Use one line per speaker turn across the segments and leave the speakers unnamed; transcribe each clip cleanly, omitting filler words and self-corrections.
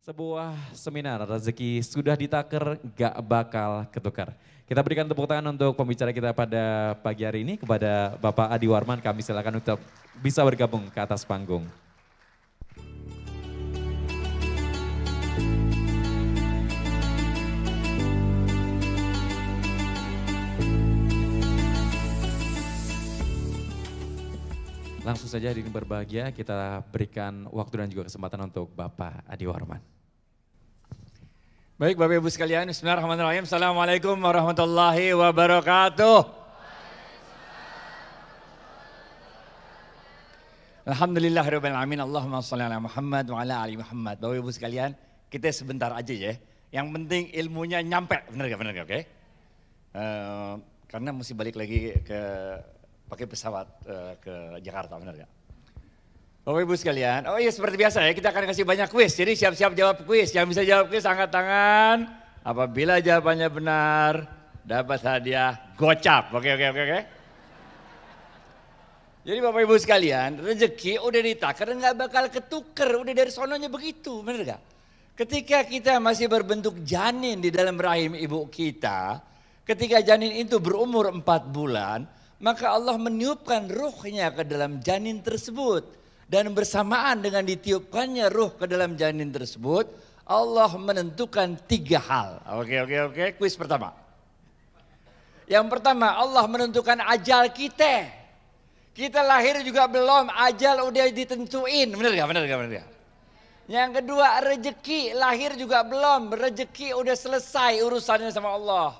Sebuah seminar rezeki sudah ditaker gak bakal ketukar. Kita berikan tepuk tangan untuk pembicara kita pada pagi hari ini kepada Bapak Adi Warman. Kami silakan untuk bisa bergabung ke atas panggung. Langsung saja hari ini berbahagia kita berikan waktu dan juga kesempatan untuk Bapak Adi Warman.
Baik Bapak Ibu sekalian, bismillahirrahmanirrahim. Assalamualaikum warahmatullahi wabarakatuh. Alhamdulillahirabbil alamin. Allahumma shalli ala Muhammad wa ala ali Muhammad. Bapak Ibu sekalian, kita sebentar aja ya. Yang penting ilmunya nyampe, benar gak, oke? Karena mesti balik lagi pakai pesawat ke Jakarta, benar gak? Bapak Ibu sekalian, oh iya seperti biasa ya, kita akan kasih banyak kuis. Jadi siap-siap jawab kuis. Yang bisa jawab kuis angkat tangan. Apabila jawabannya benar, dapat hadiah gocap. Oke. Jadi Bapak Ibu sekalian, rezeki udah ditakar dan gak bakal ketuker. Udah dari sononya begitu, benar gak? Ketika kita masih berbentuk janin di dalam rahim ibu kita, ketika janin itu berumur 4 bulan, maka Allah meniupkan ruhnya ke dalam janin tersebut. Dan bersamaan dengan ditiupkannya ruh ke dalam janin tersebut, Allah menentukan 3 hal. Oke. Kuis pertama. Yang pertama, Allah menentukan ajal kita. Kita lahir juga belum, ajal udah ditentuin. Benar gak? Yang kedua, rezeki, lahir juga belum, rezeki udah selesai urusannya sama Allah.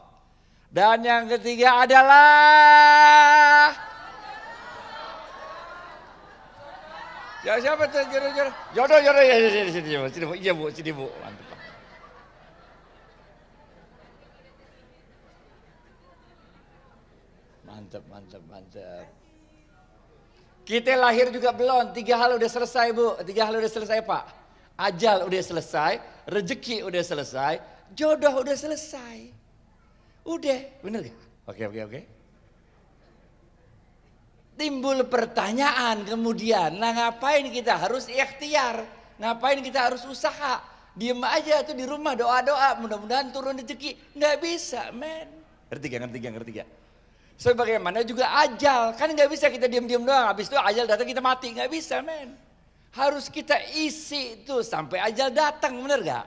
Dan yang ketiga adalah siapa tuh jodoh sini bu mantap. Kita lahir juga belum, 3 hal udah selesai bu, 3 hal udah selesai pak. Ajal udah selesai, rezeki udah selesai, jodoh udah selesai. Udah, bener gak? Oke. Timbul pertanyaan kemudian, nah ngapain kita harus ikhtiar? Ngapain kita harus usaha? Diem aja tuh di rumah doa-doa, mudah-mudahan turun rezeki. Nggak bisa men. Ngerti gak? So bagaimana juga ajal, kan nggak bisa kita diem-diem doang, habis itu ajal datang kita mati, nggak bisa men. Harus kita isi tuh sampai ajal datang, bener gak?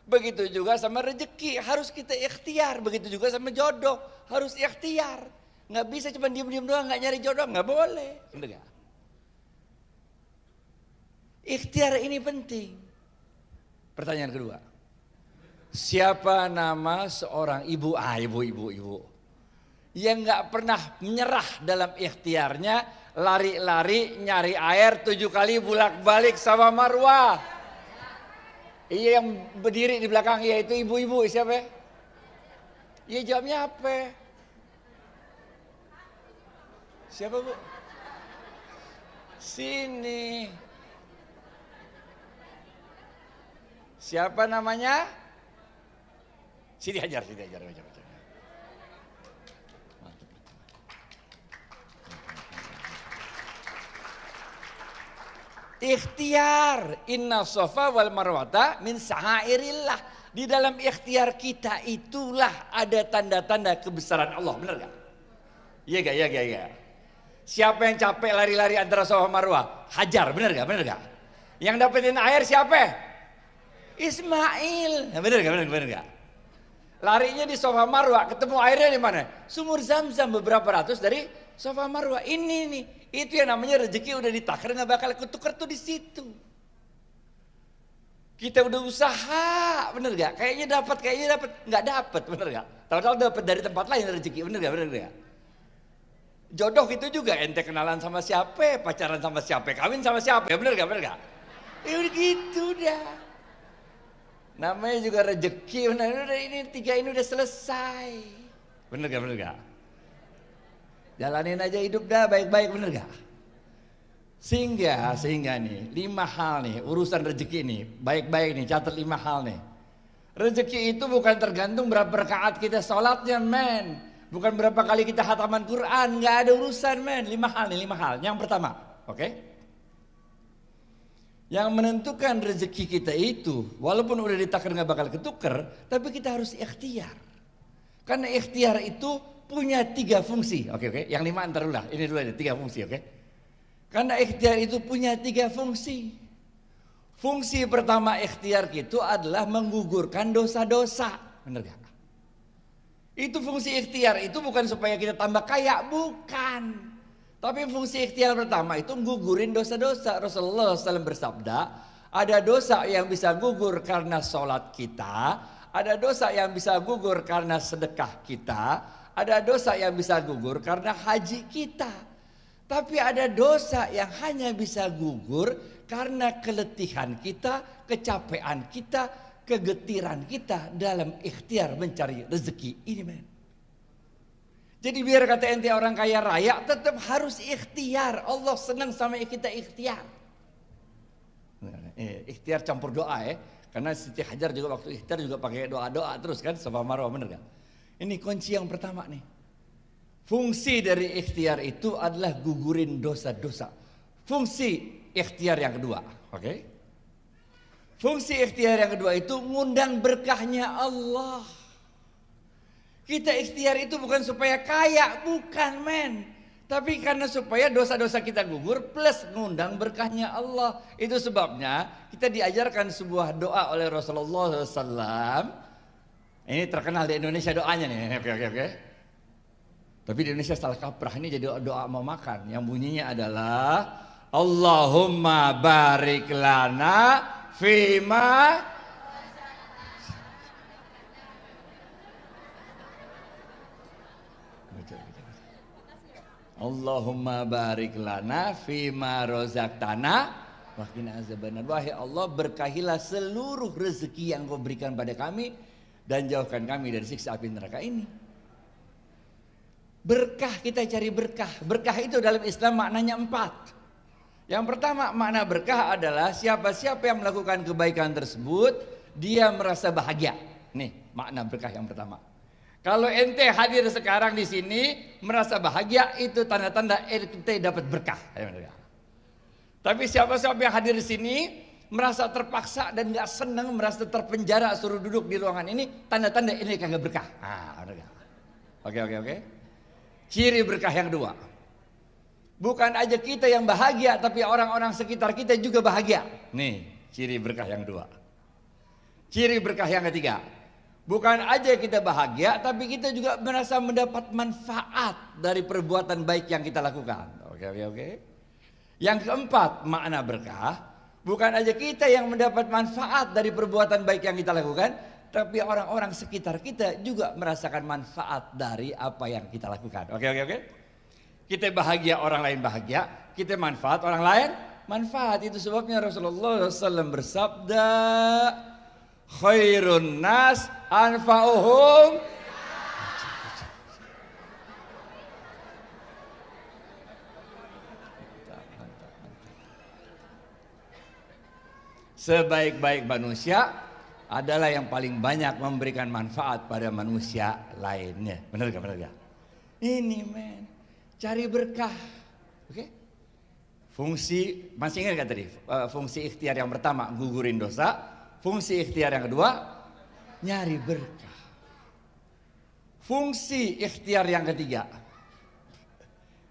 Begitu juga sama rezeki, harus kita ikhtiar. Begitu juga sama jodoh, harus ikhtiar. Nggak bisa cuma diem-diem doang, nggak nyari jodoh, nggak boleh. Bener gak? Ikhtiar ini penting. Pertanyaan kedua. Siapa nama seorang ibu? Ibu. Yang nggak pernah menyerah dalam ikhtiarnya, lari-lari nyari air 7 kali bolak-balik sama Marwah. Iya yang berdiri di belakang, iya itu ibu-ibu, siapa? Iya jawabnya apa? Siapa bu? Sini. Siapa namanya? Sini ajar. Ikhtiar, inna sofa wal marwata min sa'airillah. Di dalam ikhtiar kita itulah ada tanda-tanda kebesaran Allah, benar gak? Iya gak? Siapa yang capek lari-lari antara Safa Marwah? Hajar, benar gak? Yang dapetin air siapa? Ismail. Nah, benar gak? Larinya di Safa Marwah, ketemu airnya di mana? Sumur Zam-Zam beberapa ratus dari Safa Marwah. Ini nih, itu yang namanya rezeki udah ditakar, nggak bakal ketukar tuh di situ. Kita udah usaha, bener gak? Kayaknya dapat, nggak dapat, bener gak? Tahu-tahu dapat dari tempat lain rezeki, bener gak? Jodoh itu juga, ente kenalan sama siapa, pacaran sama siapa, kawin sama siapa, bener gak? Ya udah gitu dah. Namanya juga rezeki, udah ini 3 ini udah selesai. Bener gak? Jalanin aja hidup dah baik-baik, bener gak? Sehingga nih 5 hal nih urusan rezeki nih, baik-baik nih catat 5 hal nih. Rezeki itu bukan tergantung berapa rakaat kita sholatnya men. Bukan berapa kali kita hataman Quran, nggak ada urusan men. 5 hal nih, 5 hal. Yang pertama, oke? Yang menentukan rezeki kita itu, walaupun udah ditakdir nggak bakal ketuker, tapi kita harus ikhtiar. Karena ikhtiar itu punya 3 fungsi. Oke. Yang 5 antar dulu lah. Ini dulu ada 3 fungsi, oke. Karena ikhtiar itu punya 3 fungsi. Fungsi pertama ikhtiar itu adalah menggugurkan dosa-dosa. Benar gak? Itu fungsi ikhtiar itu bukan supaya kita tambah kaya, bukan. Tapi fungsi ikhtiar pertama itu gugurin dosa-dosa. Rasulullah SAW bersabda, ada dosa yang bisa gugur karena sholat kita, ada dosa yang bisa gugur karena sedekah kita, ada dosa yang bisa gugur karena haji kita. Tapi ada dosa yang hanya bisa gugur karena keletihan kita, kecapean kita, kegetiran kita dalam ikhtiar mencari rezeki ini, men. Jadi biar kata ente orang kaya raya, tetap harus ikhtiar. Allah senang sama kita ikhtiar. Ikhtiar campur doa ya. Karena Siti Hajar juga waktu ikhtiar juga pakai doa-doa terus kan, Safa Marwah, bener kan? Ini kunci yang pertama nih. Fungsi dari ikhtiar itu adalah gugurin dosa-dosa. Fungsi ikhtiar yang kedua, oke? Fungsi ikhtiar yang kedua itu ngundang berkahnya Allah. Kita ikhtiar itu bukan supaya kaya, bukan, men. Tapi karena supaya dosa-dosa kita gugur plus ngundang berkahnya Allah. Itu sebabnya kita diajarkan sebuah doa oleh Rasulullah SAW. Ini terkenal di Indonesia doanya nih, oke. Tapi di Indonesia salah kaprah, ini jadi doa mau makan. Yang bunyinya adalah Allahumma barik lana fima Allahumma barik lana fima rozaqtana wa qina azabannar. Wahai Allah, berkahilah seluruh rezeki yang Kau berikan pada kami dan jauhkan kami dari siksa api neraka ini. Berkah, kita cari berkah. Berkah itu dalam Islam maknanya 4. Yang pertama makna berkah adalah siapa-siapa yang melakukan kebaikan tersebut dia merasa bahagia. Nih makna berkah yang pertama. Kalau ente hadir sekarang di sini merasa bahagia, itu tanda-tanda ente dapat berkah. Tapi siapa-siapa yang hadir di sini merasa terpaksa dan nggak senang, merasa terpenjara suruh duduk di ruangan ini, tanda-tanda ini kagak berkah. Oke. Ciri berkah yang kedua, bukan aja kita yang bahagia, tapi orang-orang sekitar kita juga bahagia. Nih ciri berkah yang kedua. Ciri berkah yang ketiga, bukan aja kita bahagia, tapi kita juga merasa mendapat manfaat dari perbuatan baik yang kita lakukan. Oke. Yang keempat makna berkah, bukan aja kita yang mendapat manfaat dari perbuatan baik yang kita lakukan, tapi orang-orang sekitar kita juga merasakan manfaat dari apa yang kita lakukan. Oke. Kita bahagia, orang lain bahagia. Kita manfaat, orang lain manfaat. Itu sebabnya Rasulullah SAW bersabda, khairun nas anfa'uhum. Sebaik-baik manusia adalah yang paling banyak memberikan manfaat pada manusia lainnya. Benar gak? Ini, men, cari berkah. Oke? Fungsi, masih ingat gak tadi? Fungsi ikhtiar yang pertama gugurin dosa. Fungsi ikhtiar yang kedua nyari berkah. Fungsi ikhtiar yang ketiga,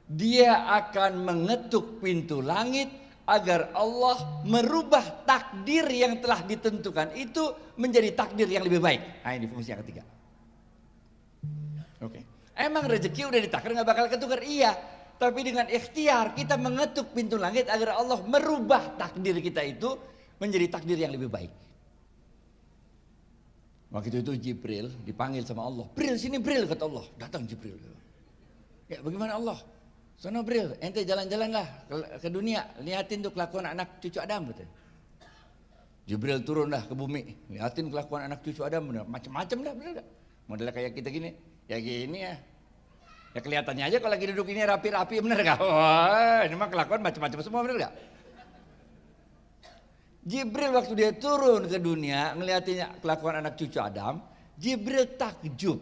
dia akan mengetuk pintu langit agar Allah merubah takdir yang telah ditentukan itu menjadi takdir yang lebih baik. Nah ini fungsi yang ketiga. Oke. Emang rezeki udah ditakdir nggak bakal ketukar? Iya. Tapi dengan ikhtiar kita mengetuk pintu langit agar Allah merubah takdir kita itu menjadi takdir yang lebih baik. Waktu itu Jibril dipanggil sama Allah. Bril, sini Bril, kata Allah. Datang Jibril. Ya bagaimana Allah? Sono Bril, ente jalan-jalanlah ke dunia, liatin tuh kelakuan anak cucu Adam, betul. Jibril turunlah ke bumi, liatin kelakuan anak cucu Adam, macam-macam dah, bener gak? Modelnya kayak kita gini, ya gini ya. Ya kelihatannya aja kalau lagi duduk ini rapi-rapi, bener gak? Wah, ini mah kelakuan macam-macam semua, bener gak? Jibril waktu dia turun ke dunia, ngeliatin kelakuan anak cucu Adam, Jibril takjub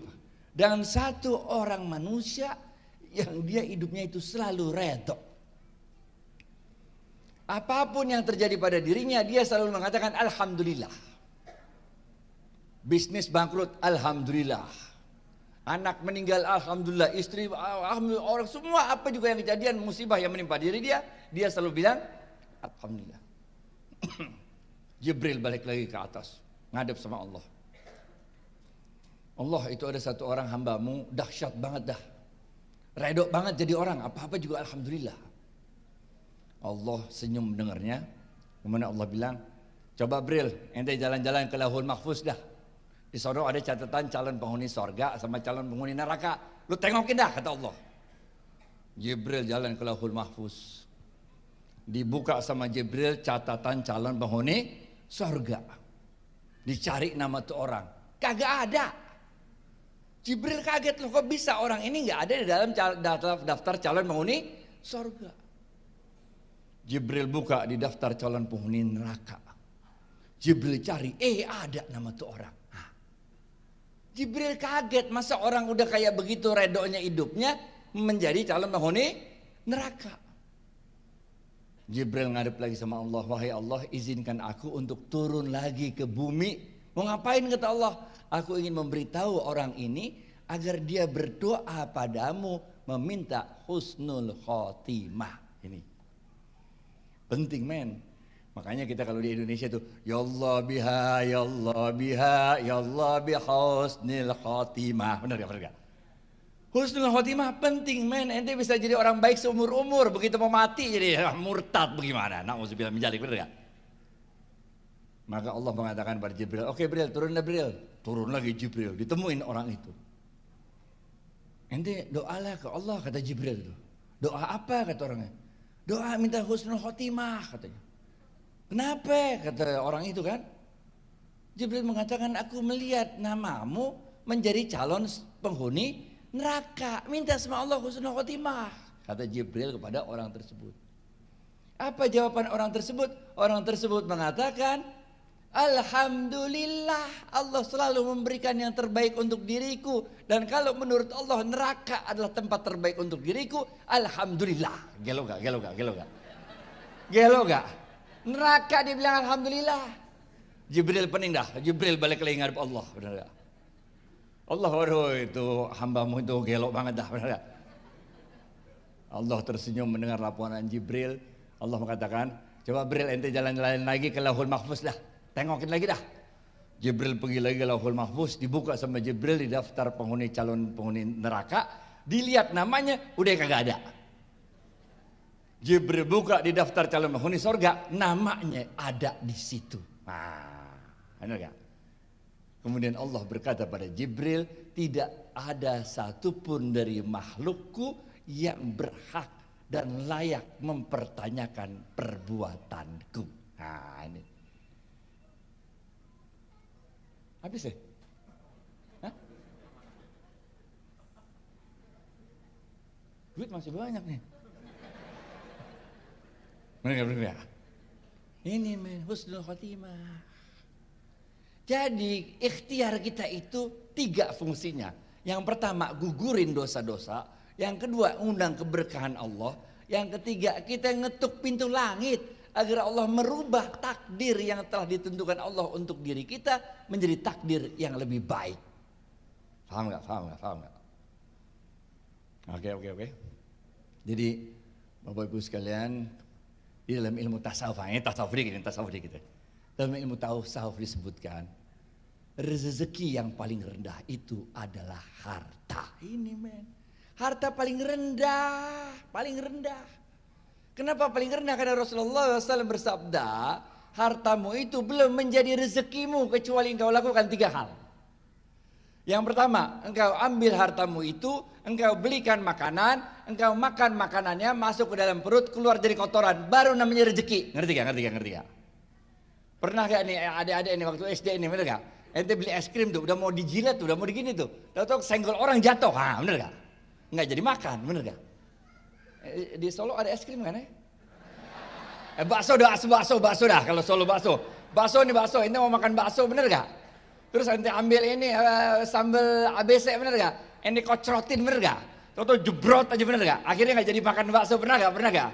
dengan satu orang manusia yang dia hidupnya itu selalu redha. Apapun yang terjadi pada dirinya, dia selalu mengatakan alhamdulillah. Bisnis bangkrut, alhamdulillah. Anak meninggal, alhamdulillah. Istri, alhamdulillah. Orang semua apa juga yang kejadian musibah yang menimpa diri dia, dia selalu bilang alhamdulillah. Jibril balik lagi ke atas, ngadep sama Allah. Allah, itu ada satu orang hambamu dahsyat banget dah. Redok banget jadi orang, apa-apa juga alhamdulillah. Allah senyum mendengarnya. Kemudian Allah bilang, coba Bril, ente jalan-jalan ke Lauhul Mahfuz dah. Di sana ada catatan calon penghuni sorga sama calon penghuni neraka. Lu tengokin dah, kata Allah. Jibril jalan ke Lauhul Mahfuz. Dibuka sama Jibril catatan calon penghuni sorga. Dicari nama tuh orang, kagak ada. Jibril kaget, loh kok bisa orang ini nggak ada di dalam daftar calon penghuni sorga. Jibril buka di daftar calon penghuni neraka. Jibril cari, ada nama tuh orang. Jibril kaget, masa orang udah kayak begitu redonya hidupnya menjadi calon penghuni neraka. Jibril ngadep lagi sama Allah, wahai Allah, izinkan aku untuk turun lagi ke bumi. Mau ngapain, kata Allah? Aku ingin memberitahu orang ini agar dia berdoa padamu meminta husnul khotimah. Ini penting, men. Makanya kita kalau di Indonesia tuh, ya Allah biha, ya Allah biha, ya Allah bihusnil khotimah. Benar gak? Benar gak? Husnul khotimah penting, men. Ente bisa jadi orang baik seumur-umur, begitu mau mati jadi murtad bagaimana? Na'udzubillah min dzalik, benar gak? Maka Allah mengatakan pada Jibril, oke Jibril, turunlah Jibril. Turun lagi Jibril, ditemuin orang itu. Ente doalah ke Allah, kata Jibril itu. Doa apa, kata orangnya? Doa minta husnul khotimah, katanya. Kenapa, kata orang itu kan? Jibril mengatakan, aku melihat namamu menjadi calon penghuni neraka. Minta sama Allah husnul khotimah, kata Jibril kepada orang tersebut. Apa jawaban orang tersebut? Orang tersebut mengatakan, alhamdulillah, Allah selalu memberikan yang terbaik untuk diriku. Dan kalau menurut Allah neraka adalah tempat terbaik untuk diriku, alhamdulillah. Gelo gak? Gelo gak? Gelo gak? Gelo gak? Neraka dia bilang alhamdulillah. Jibril pening dah. Jibril balik lagi ngadep Allah. Benar gak? Allah, waduh, itu hambamu itu gelo banget dah. Benar gak? Allah tersenyum mendengar laporan Jibril. Allah mengatakan, coba Jibril, ente jalan-jalan lagi ke Lauhul Mahfuz dah. Tengokin lagi dah. Jibril pergi lagi ke Lauhul Mahfuz, dibuka sama Jibril di daftar penghuni calon penghuni neraka, dilihat namanya udah kagak ada. Jibril buka di daftar calon penghuni sorga, namanya ada di situ. Nah, benar gak? Kemudian Allah berkata pada Jibril, tidak ada satupun dari makhlukku yang berhak dan layak mempertanyakan perbuatanku. Nah, ini. Habis ya? Hah? Duit masih banyak nih. Benar. Ini men, husnul khotimah. Jadi ikhtiar kita itu 3 fungsinya. Yang pertama gugurin dosa-dosa. Yang kedua undang keberkahan Allah. Yang ketiga kita ngetuk pintu langit agar Allah merubah takdir yang telah ditentukan Allah untuk diri kita menjadi takdir yang lebih baik. Paham gak? Paham gak? Oke. Jadi Bapak Ibu sekalian, di dalam ilmu tasawuf, ini tasawuf dikit. Dalam ilmu tasawuf disebutkan rezeki yang paling rendah itu adalah harta. Ini men, harta paling rendah. Kenapa paling rendah? Karena Rasulullah SAW bersabda, hartamu itu belum menjadi rezekimu kecuali engkau lakukan 3 hal. Yang pertama, engkau ambil hartamu itu, engkau belikan makanan, engkau makan makanannya, masuk ke dalam perut, keluar dari kotoran, baru namanya rezeki. Ngerti gak? Pernah gak nih adik-adik ini waktu SD ini, bener gak? Ente beli es krim tuh, udah mau dijilat tuh, udah mau digini tuh, tahu-tahu senggol orang jatuh, bener gak? Nggak jadi makan, bener gak? Di Solo ada es krim kan ya? Bakso dah, kalau Solo bakso, ini mau makan bakso, bener gak? Terus ente ambil ini sambal ABC, bener gak? Ente kocrotin, bener gak? Tahu-tahu jebrot aja, bener gak? Akhirnya nggak jadi makan bakso, pernah gak?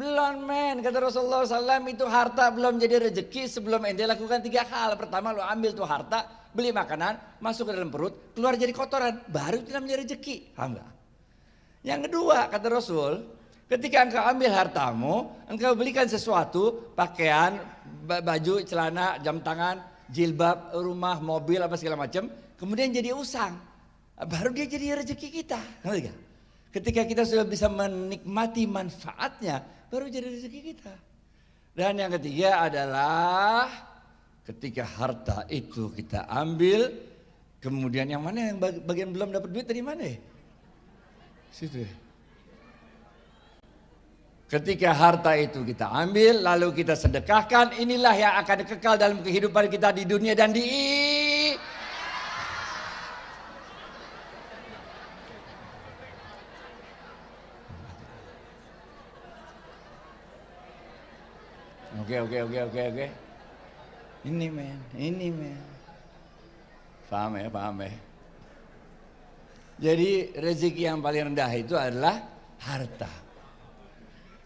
Belum men, kata Rasulullah SAW, itu harta belum jadi rezeki sebelum ente lakukan 3 hal. Pertama lo ambil tuh harta, beli makanan, masuk ke dalam perut, keluar jadi kotoran, baru itu namanya rezeki. Paham gak? Yang kedua kata Rasul, ketika engkau ambil hartamu, engkau belikan sesuatu, pakaian, baju, celana, jam tangan, jilbab, rumah, mobil, apa segala macam, kemudian jadi usang. Baru dia jadi rezeki kita. Ngerti gak? Ketika kita sudah bisa menikmati manfaatnya, baru jadi rezeki kita. Dan yang ketiga adalah ketika harta itu kita ambil, kemudian yang mana yang bagian belum dapat duit dari mana ya? Situ ya. Ketika harta itu kita ambil, lalu kita sedekahkan, inilah yang akan kekal dalam kehidupan kita di dunia dan di Oke. Ini men. Paham ya. Jadi rezeki yang paling rendah itu adalah harta.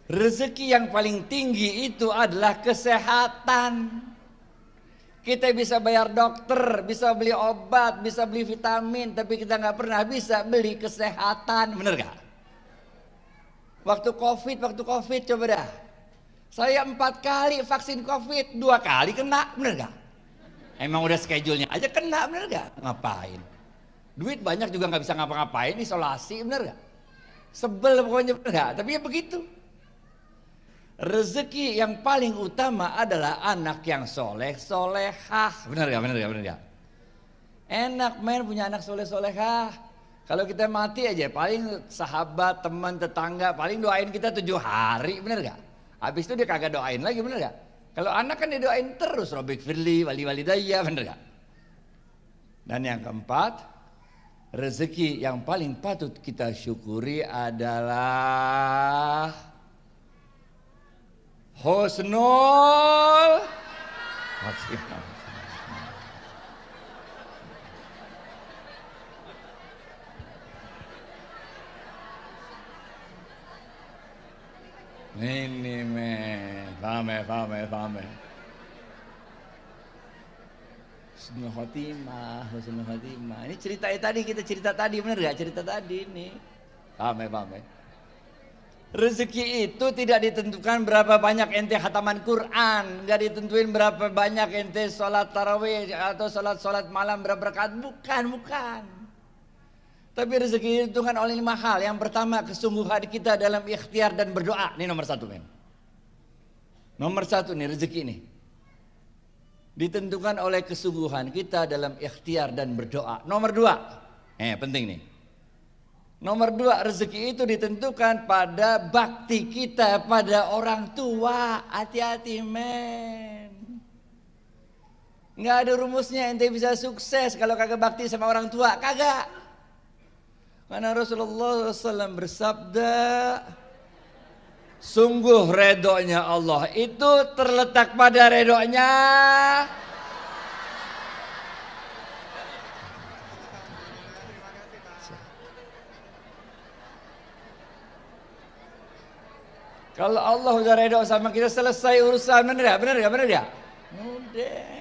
Rezeki yang paling tinggi itu adalah kesehatan. Kita bisa bayar dokter, bisa beli obat, bisa beli vitamin, tapi kita nggak pernah bisa beli kesehatan, bener gak? Waktu COVID coba dah. Saya 4 kali vaksin COVID, 2 kali kena, bener gak? Emang udah schedule-nya aja kena, bener gak? Ngapain? Duit banyak juga nggak bisa ngapa-ngapain, isolasi, bener gak? Sebel pokoknya, bener gak? Tapi ya begitu. Rezeki yang paling utama adalah anak yang solehah, bener gak? Enak men punya anak solehah. Kalau kita mati aja, paling sahabat, teman, tetangga, paling doain kita 7 hari, bener gak? Habis itu dia kagak doain lagi, bener gak? Kalau anak kan dia doain terus, Robik Firly, wali daya, bener gak? Dan yang keempat, rezeki yang paling patut kita syukuri adalah husnul khotimah. Ini men, paham ya. Husnul khotimah. Ini kita cerita tadi, bener gak? Cerita tadi ini. Paham ya. Rezeki itu tidak ditentukan berapa banyak ente khataman Quran, nggak ditentuin berapa banyak ente sholat tarawih atau sholat malam berapa rakaat, bukan. Tapi rezeki ditentukan oleh 5 hal. Yang pertama, kesungguhan kita dalam ikhtiar dan berdoa. Ini nomor 1 men. Nomor 1 nih rezeki ini ditentukan oleh kesungguhan kita dalam ikhtiar dan berdoa. Nomor 2, penting nih. Nomor 2, rezeki itu ditentukan pada bakti kita pada orang tua. Hati-hati men. Nggak ada rumusnya ente bisa sukses kalau kagak bakti sama orang tua, kagak. Karena Rasulullah SAW bersabda, sungguh redonya Allah itu terletak pada redonya kalau Allah udah redo sama kita, selesai urusan, bener gak? Udah.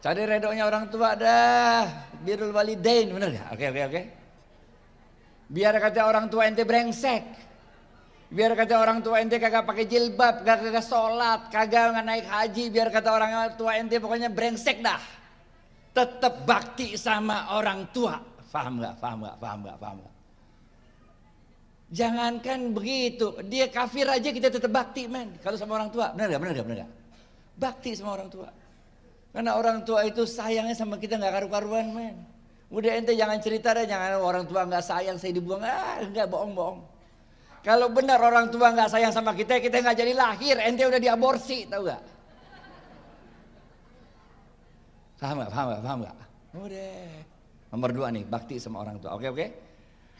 Cari redonya orang tua dah, birrul walidain, bener gak? Oke. Biar kata orang tua ente brengsek, biar kata orang tua ente kagak pakai jilbab, kagak sholat, kagak naik haji, biar kata orang tua ente pokoknya brengsek dah. Tetap bakti sama orang tua, paham gak? Jangankan begitu, dia kafir aja kita tetap bakti men. Kalau sama orang tua, bener gak? Bakti sama orang tua. Karena orang tua itu sayangnya sama kita gak karu-karuan men. Udah ente jangan cerita deh, jangan orang tua gak sayang saya dibuang. Enggak, bohong. Kalau benar orang tua gak sayang sama kita gak jadi lahir. Ente udah diaborsi, tahu gak? Paham gak? Udah. Nomor 2 nih, bakti sama orang tua. Oke.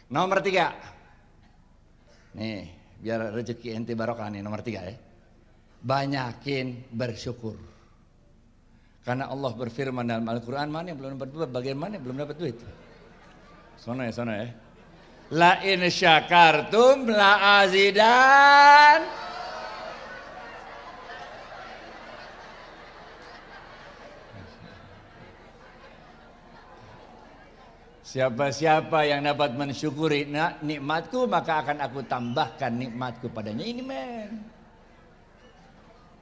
Nomor 3. Nih, biar rezeki ente barokah nih, nomor 3 ya. Banyakin bersyukur. Karena Allah berfirman dalam Al-Quran, mana yang belum dapat duit, bagian mana yang belum dapat duit. Sono ya. La in syakartum la azidan. Siapa-siapa yang dapat mensyukuri nikmatku, maka akan aku tambahkan nikmatku padanya. Ini men.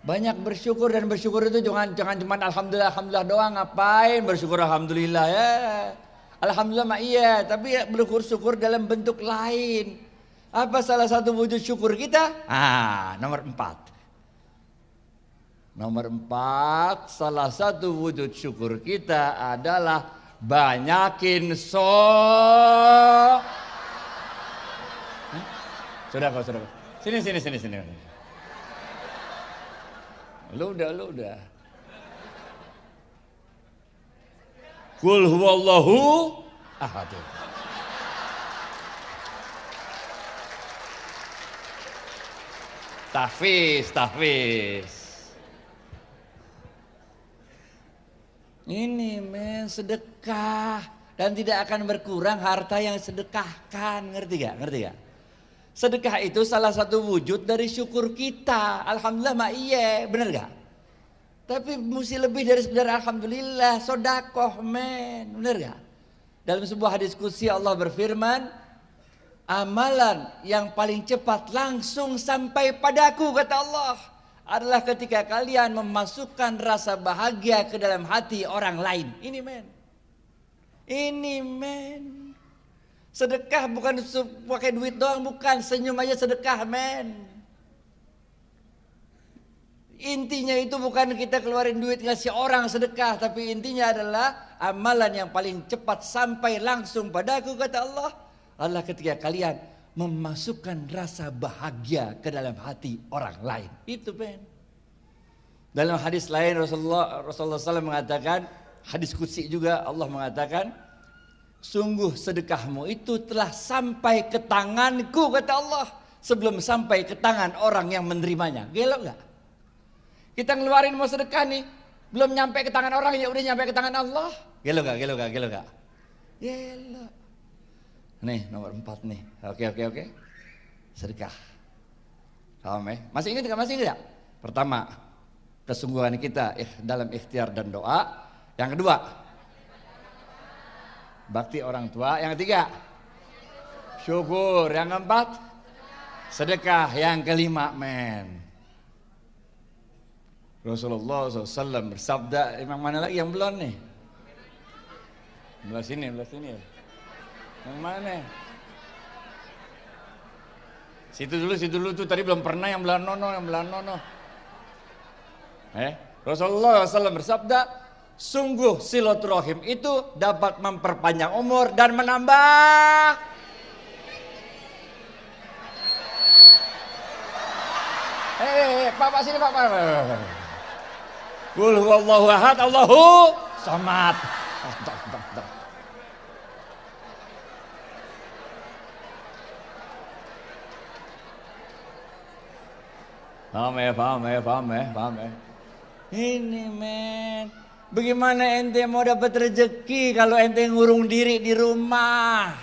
Banyak bersyukur, dan bersyukur itu jangan cuma alhamdulillah alhamdulillah doang. Ngapain bersyukur alhamdulillah ya? Alhamdulillah mah iya, tapi ya bersyukur dalam bentuk lain. Apa salah satu wujud syukur kita? Nomor 4. Nomor 4, salah satu wujud syukur kita adalah banyakin Sudah kok. Sini. Lu udah. Qul huwallahu ahad. Tahfiz. Ini men, sedekah dan tidak akan berkurang harta yang sedekahkan, ngerti gak? Sedekah itu salah satu wujud dari syukur kita. Alhamdulillah mah iya, bener gak? Tapi mesti lebih dari sekedar alhamdulillah, sodakoh men, bener gak? Dalam sebuah diskusi Allah berfirman, amalan yang paling cepat langsung sampai padaku, kata Allah, adalah ketika kalian memasukkan rasa bahagia ke dalam hati orang lain. Ini men. Sedekah bukan pakai duit doang, bukan. Senyum aja sedekah men. Intinya itu bukan kita keluarin duit ngasih orang sedekah, tapi intinya adalah amalan yang paling cepat sampai langsung padaku, kata Allah, adalah ketika kalian memasukkan rasa bahagia ke dalam hati orang lain. Itu men. Dalam hadis lain Rasulullah SAW mengatakan, hadis qudsi juga, Allah mengatakan, sungguh sedekahmu itu telah sampai ke tanganku, kata Allah, sebelum sampai ke tangan orang yang menerimanya. Gelo gak? Kita ngeluarin mau sedekah nih, belum nyampe ke tangan orang, ya udah nyampe ke tangan Allah. Gelo gak? Gelo. Nih nomor 4 nih. Oke. Sedekah. Paham ya? Masih ingat gak? Pertama, kesungguhan kita dalam ikhtiar dan doa. Yang kedua, bakti orang tua. Yang ketiga, syukur. Yang keempat, sedekah. Yang kelima, men, Rasulullah SAW bersabda, emang mana lagi yang belum nih? Belah sini ya. Yang mana? Situ dulu tuh tadi belum pernah yang belah nono. Rasulullah SAW bersabda, sungguh silaturahim itu dapat memperpanjang umur dan menambah. Pak sini Pak. Qul huwallahu ahad, Allahu samad. Paham ya. Ini men, bagaimana ente mau dapat rezeki kalau ente ngurung diri di rumah?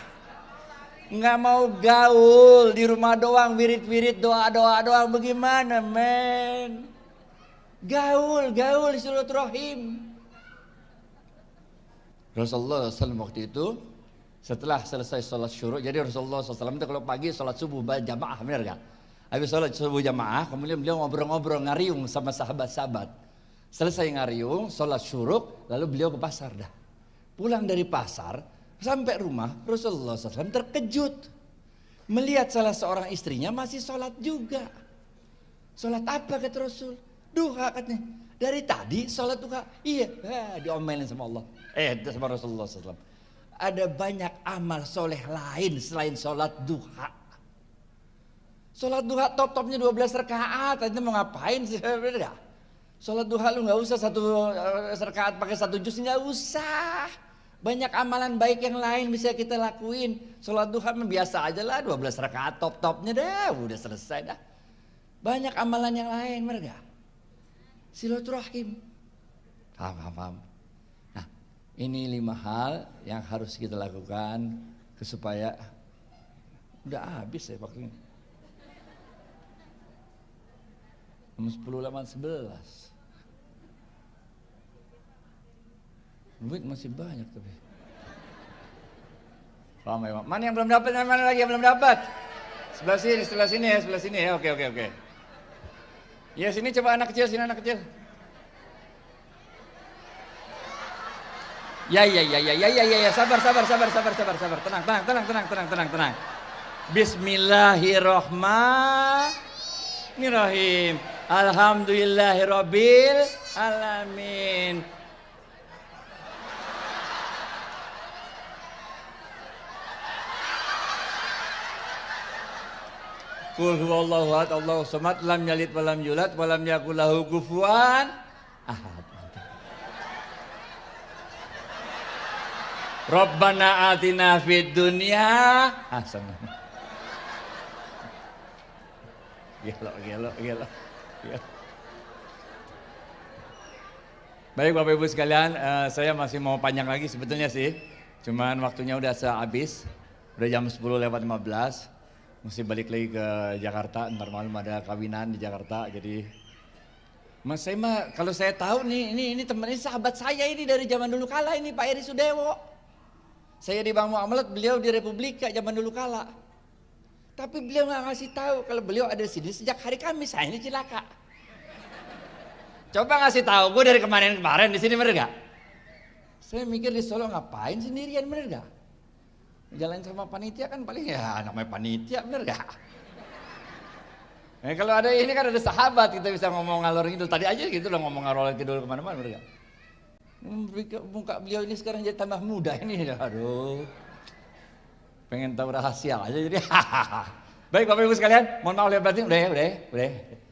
Nggak mau gaul di rumah doang, wirid doa doang, bagaimana men? Gaul silaturahim. Rasulullah SAW waktu itu setelah selesai sholat syuruk, jadi Rasulullah SAW itu kalau pagi sholat subuh jamaah, benar gak? Habis sholat subuh jamaah, kemudian beliau ngobrol-ngobrol, ngariung sama sahabat-sahabat. Selesai ngariung, sholat syuruk, lalu beliau ke pasar dah. Pulang dari pasar, sampai rumah, Rasulullah SAW terkejut melihat salah seorang istrinya masih sholat juga. Sholat apa kata Rasul? Duha katanya. Dari tadi sholat duha. Iya, diomelin sama Allah. Sama Rasulullah SAW. Ada banyak amal soleh lain selain sholat duha. Sholat duha top-topnya 12 rakaat. Nanti mau ngapain sih? Bener gak? Sholat duha lu gak usah satu rakaat pakai satu juz, gak usah. Banyak amalan baik yang lain bisa kita lakuin. Sholat duha biasa aja lah, 12 rakaat top-topnya dah, udah selesai dah. Banyak amalan yang lain, bener gak? Silaturahim. Paham. Nah, ini 5 hal yang harus kita lakukan supaya Udah habis ya waktunya. Jam 10 lewat 11. Duit masih banyak tapi. Ramai, mana yang belum dapat, mana lagi yang belum dapat? Sebelah sini ya, sebelah sini ya. Oke. Ya sini coba anak kecil, sini anak kecil. Ya, sabar. Tenang. Bismillahirrahmanirrahim. Alhamdulillahirabbil alamin. Qul huwallahu ahad, Allahu samad, lam yalid walam yulad walam yakul lahu kufuwan ahad. Rabbana atina fid dunya hasanah. Gelo. Baik Bapak Ibu sekalian, saya masih mau panjang lagi sebetulnya sih. Cuman waktunya udah habis. Udah jam 10 lewat 15. Mesti balik lagi ke Jakarta, ntar malam ada kawinan di Jakarta. Jadi Mas saya mah kalau saya tahu nih ini teman, ini sahabat saya ini dari zaman dulu kala ini Pak Eri Sudewo. Saya di Bang Muamalat, beliau di Republika zaman dulu kala. Tapi beliau nggak ngasih tahu kalau beliau ada di sini sejak hari Kamis. Saya ini cilaka. Coba ngasih tahu, gue dari kemarin di sini bener gak? Saya mikir di Solo ngapain sendirian, bener gak? Jalan sama panitia kan paling ya namanya panitia, bener gak? Kalau ada ini kan ada sahabat, kita bisa ngomong ngalor ngidul. Tadi aja gitu loh ngomong ngalor ngidul kemana-mana, bener gak? Muka beliau ini sekarang jadi tambah muda ini, aduh. Pengen tahu rahasia aja jadi. Baik Bapak Ibu sekalian, mohon maaf lahir batin, udah.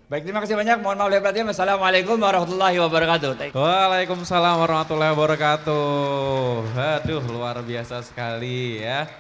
Baik, terima kasih banyak. Mohon maaf lahir batin. Wassalamualaikum warahmatullahi wabarakatuh.
Waalaikumsalam warahmatullahi wabarakatuh. Aduh, luar biasa sekali ya.